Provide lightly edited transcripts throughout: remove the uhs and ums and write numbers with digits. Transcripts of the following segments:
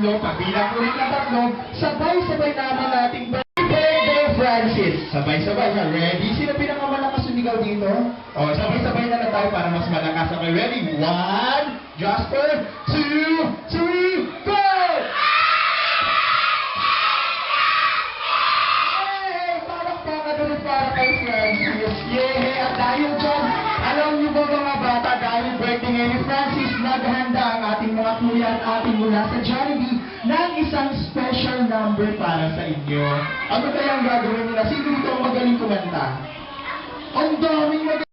tatlo, pagbilang ulit ng tatlo, sabay-sabay naman nating birthday, Francis. Sabay-sabay na. Ready? Sino pinakamalakas sumigaw dito? O, sabay-sabay na tayo para mas malakas. Okay, ready? 1, Jasper, 2, 3, go! Para kay Francis. Yay! At dahil dyan, alam niyo ba mga bata, dahil birthday ngayon ni Francis, naghanda ang ating mga kuya at ating mula sa Jollibee ng isang special number para sa inyo. Ano kaya ang gagawin nila? Sino dito ang magaling kumanta? Ang daming magaling!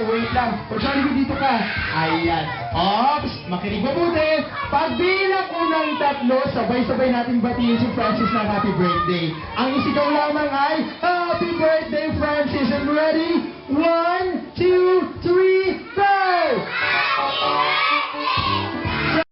Wait lang. Pag-Jollibee dito ka. Ayan. Ops, makinig mabuti. Pagbilang unang tatlo, sabay-sabay natin batiin si Francis ng happy birthday. Ang isigaw lamang ay, Happy Birthday, Francis! And ready? 1, 2, 3, go!